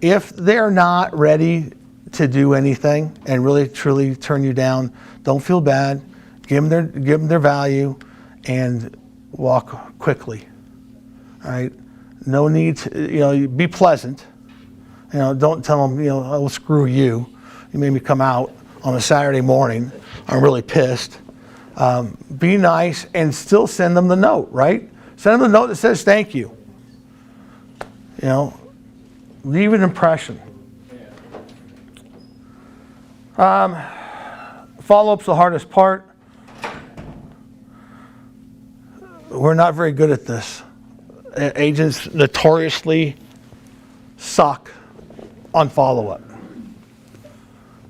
If they're not ready to do anything and really truly turn you down, don't feel bad. Give them their value and walk quickly. All right? No need to, be pleasant. Don't tell them, oh, screw you. You made me come out on a Saturday morning. I'm really pissed. Be nice and still send them the note, right? Send them the note that says thank you. Leave an impression. Follow-up's the hardest part. We're not very good at this. Agents notoriously suck on follow-up.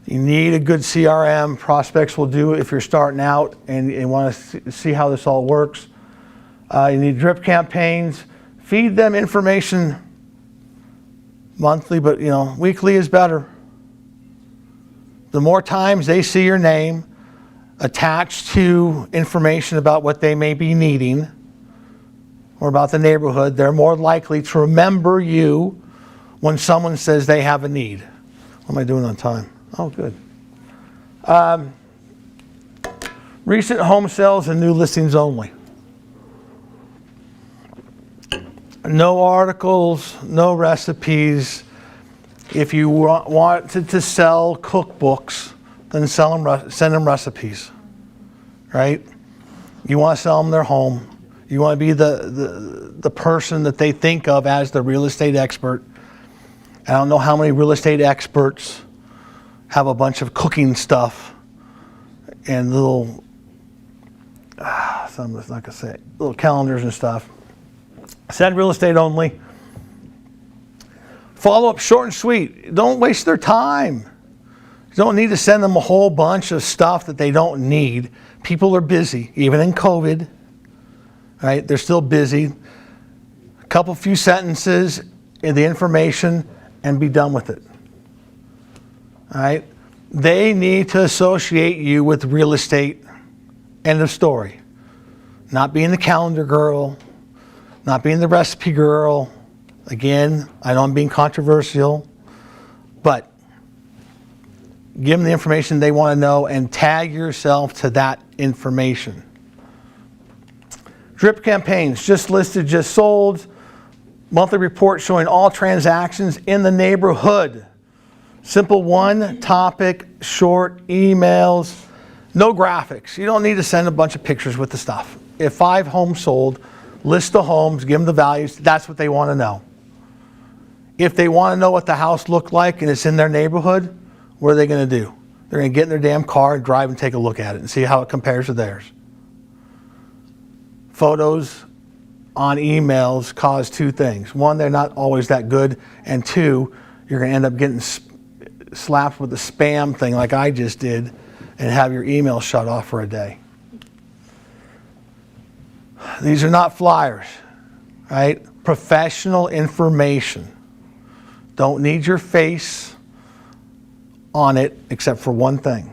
You need a good CRM. Prospects will do it if you're starting out and want to see how this all works. You need drip campaigns. Feed them information monthly, but weekly is better. The more times they see your name attached to information about what they may be needing or about the neighborhood, they're more likely to remember you when someone says they have a need. What am I doing on time? Oh, good. Recent home sales and new listings only. No articles, no recipes. If you wanted to sell cookbooks, then send them recipes, right? You want to sell them their home. You want to be the person that they think of as the real estate expert. I don't know how many real estate experts have a bunch of cooking stuff and little, something's not gonna say, little calendars and stuff. Send real estate only. Follow up short and sweet. Don't waste their time. You don't need to send them a whole bunch of stuff that they don't need. People are busy, even in COVID, right? They're still busy. A few sentences in the information and be done with it. All right? They need to associate you with real estate. End of story. Not being the calendar girl, not being the recipe girl. Again, I know I'm being controversial, but give them the information they want to know and tag yourself to that information. Drip campaigns, just listed, just sold. Monthly report showing all transactions in the neighborhood. Simple one topic, short emails, no graphics. You don't need to send a bunch of pictures with the stuff. If 5 homes sold, list the homes, give them the values, that's what they want to know. If they want to know what the house looked like and it's in their neighborhood, what are they going to do? They're going to get in their damn car and drive and take a look at it and see how it compares to theirs. Photos on emails cause 2 things. 1, they're not always that good, and 2, you're going to end up getting slapped with the spam thing like I just did and have your email shut off for a day. These are not flyers, right? Professional information. Don't need your face on it except for one thing.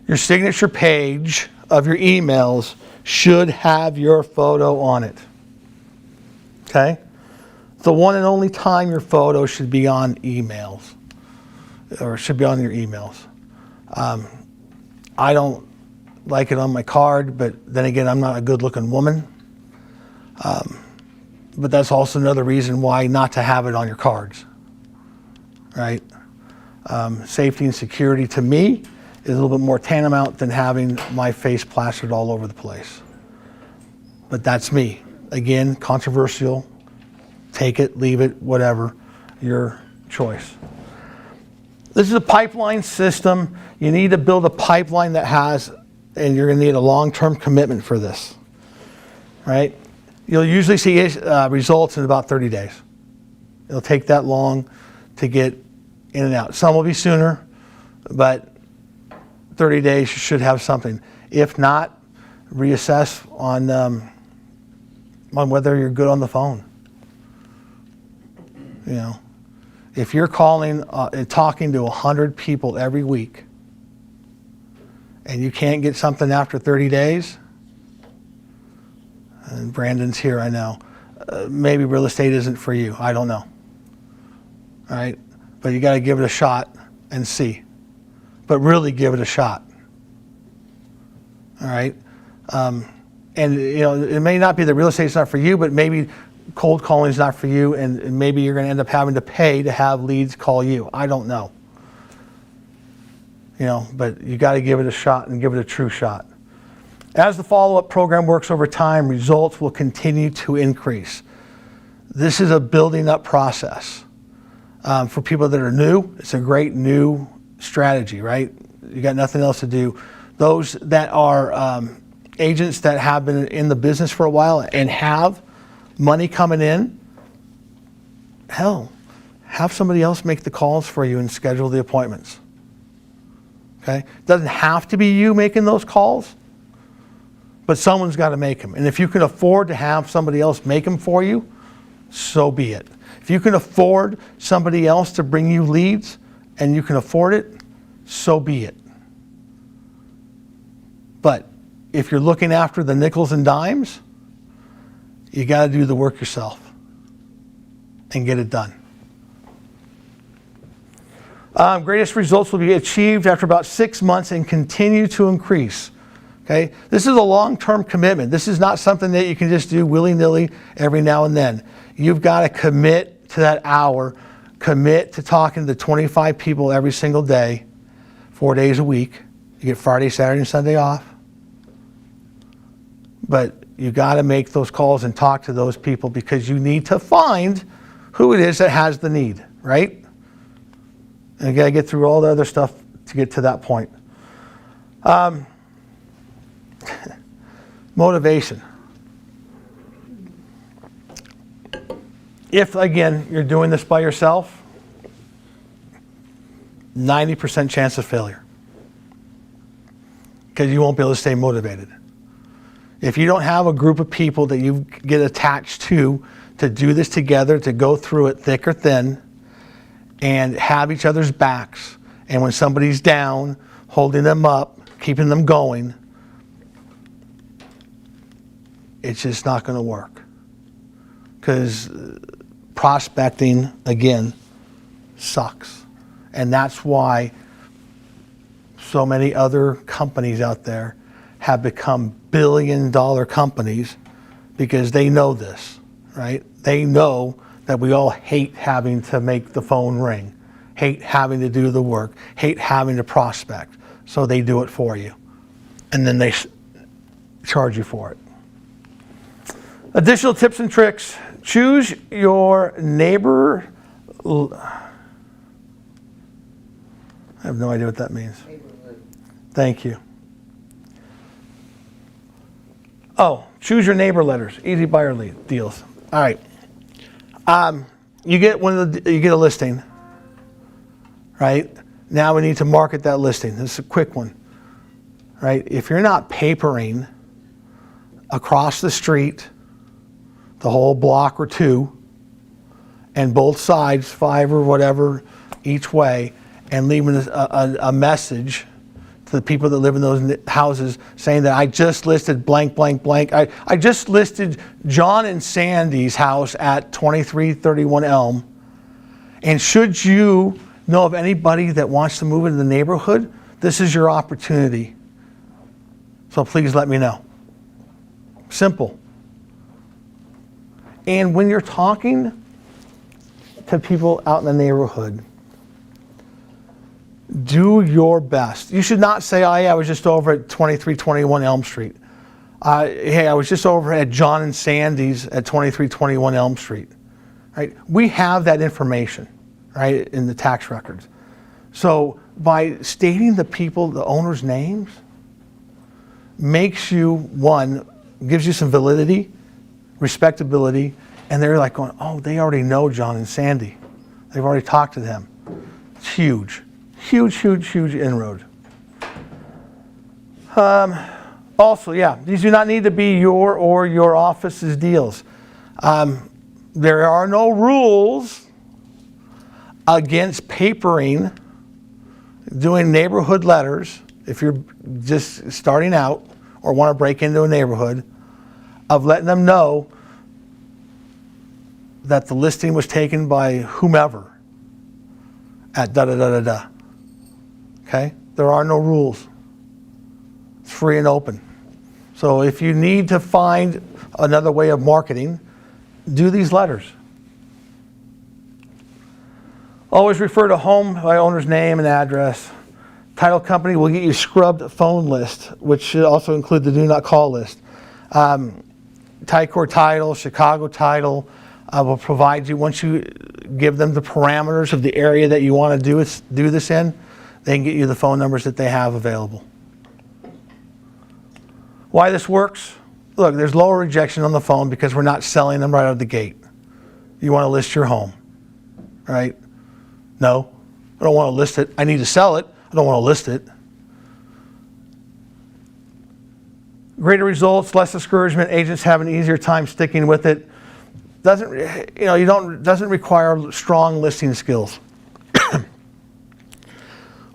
Your signature page of your emails should have your photo on it. Okay? The one and only time your photo should be on emails, or should be on your emails. I don't like it on my card, but then again, I'm not a good-looking woman. But that's also another reason why not to have it on your cards, right? Safety and security to me is a little bit more tantamount than having my face plastered all over the place. But that's me. Again, controversial. Take it, leave it, whatever. Your choice. This is a pipeline system. You need to build a pipeline that has, and you're going to need a long-term commitment for this, right? You'll usually see results in about 30 days. It'll take that long to get in and out. Some will be sooner, but 30 days you should have something. If not, reassess on whether you're good on the phone. You know, if you're calling and talking to 100 people every week and you can't get something after 30 days, and Brandon's here, I know, maybe real estate isn't for you. I don't know. All right? But you got to give it a shot and see. But really give it a shot. All right? And, you know, it may not be that real estate's not for you, but maybe cold calling is not for you, and maybe you're going to end up having to pay to have leads call you. I don't know. You know, but you got to give it a shot and give it a true shot. As the follow-up program works over time, results will continue to increase. This is a building up process. For people that are new, it's a great new strategy, right? You got nothing else to do. Those that are agents that have been in the business for a while and have money coming in, hell, have somebody else make the calls for you and schedule the appointments. Okay? It doesn't have to be you making those calls, but someone's got to make them. And if you can afford to have somebody else make them for you, so be it. If you can afford somebody else to bring you leads and you can afford it, so be it. But if you're looking after the nickels and dimes, you got to do the work yourself and get it done. Greatest results will be achieved after about 6 months and continue to increase. Okay? This is a long-term commitment. This is not something that you can just do willy-nilly every now and then. You've got to commit to that hour, commit to talking to 25 people every single day, 4 days a week. You get Friday, Saturday, and Sunday off. But you got to make those calls and talk to those people because you need to find who it is that has the need, right? And you got to get through all the other stuff to get to that point. Motivation. If, again, you're doing this by yourself, 90% chance of failure because you won't be able to stay motivated. If you don't have a group of people that you get attached to to do this together, to go through it thick or thin, and have each other's backs. And when somebody's down, holding them up, keeping them going, it's just not going to work. Because prospecting, again, sucks. And that's why so many other companies out there have become billion-dollar companies, because they know this, right? They know that we all hate having to make the phone ring, hate having to do the work, hate having to prospect. So they do it for you. And then they charge you for it. Additional tips and tricks. Choose your neighbor. I have no idea what that means. Thank you. Oh, choose your neighbor letters. Easy buyer lead deals. All right. You get a listing, right? Now we need to market that listing. This is a quick one, right? If you're not papering across the street, the whole block or two, and both sides, 5 or whatever each way, and leaving a message to the people that live in those houses saying that I just listed blank, blank, blank. I just listed John and Sandy's house at 2331 Elm. And should you know of anybody that wants to move into the neighborhood, this is your opportunity. So please let me know. Simple. And when you're talking to people out in the neighborhood, do your best. You should not say, oh yeah, I was just over at 2321 Elm Street. Hey, I was just over at John and Sandy's at 2321 Elm Street. Right? We have that information, right, in the tax records. So by stating the owners' names, makes you, one, gives you some validity, respectability, and they're like going, oh, they already know John and Sandy. They've already talked to them. It's huge. Huge, huge, huge inroad. Also, yeah, these do not need to be your or your office's deals. There are no rules against papering, doing neighborhood letters, if you're just starting out or want to break into a neighborhood, of letting them know that the listing was taken by whomever at da-da-da-da-da. Okay? There are no rules. It's free and open. So if you need to find another way of marketing, do these letters. Always refer to home by owner's name and address. Title company will get you scrubbed phone list, which should also include the do not call list. Tycor Title, Chicago Title will provide you, once you give them the parameters of the area that you want to do this in, they can get you the phone numbers that they have available. Why this works? Look, there's lower rejection on the phone because we're not selling them right out of the gate. You want to list your home, right? No, I don't want to list it. I need to sell it. I don't want to list it. Greater results, less discouragement. Agents have an easier time sticking with it. Doesn't require strong listing skills.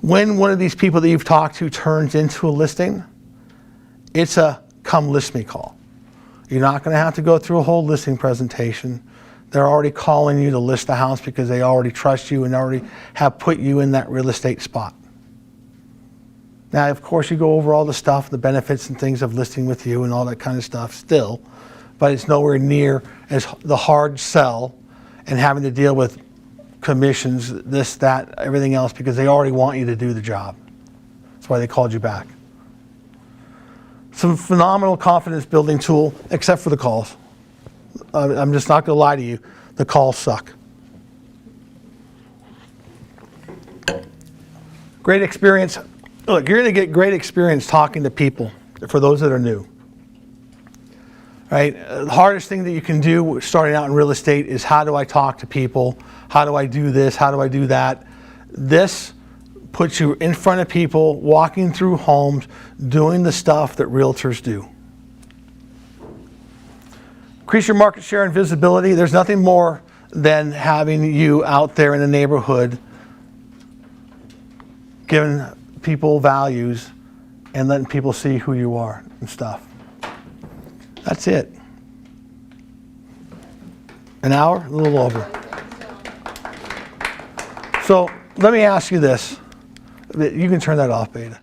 When one of these people that you've talked to turns into a listing, it's a come list me call. You're not going to have to go through a whole listing presentation. They're already calling you to list the house because they already trust you and already have put you in that real estate spot. Now, of course, you go over all the stuff, the benefits and things of listing with you and all that kind of stuff still, but it's nowhere near as the hard sell and having to deal with commissions, this, that, everything else, because they already want you to do the job. That's why they called you back. Some phenomenal confidence building tool, except for the calls. I'm just not going to lie to you. The calls suck. Great experience. Look, you're going to get great experience talking to people for those that are new. Right? The hardest thing that you can do starting out in real estate is how do I talk to people? How do I do this? How do I do that? This puts you in front of people, walking through homes, doing the stuff that realtors do. Increase your market share and visibility. There's nothing more than having you out there in the neighborhood giving people values and letting people see who you are and stuff. That's it. An hour? A little over. So let me ask you this. You can turn that off, Beta.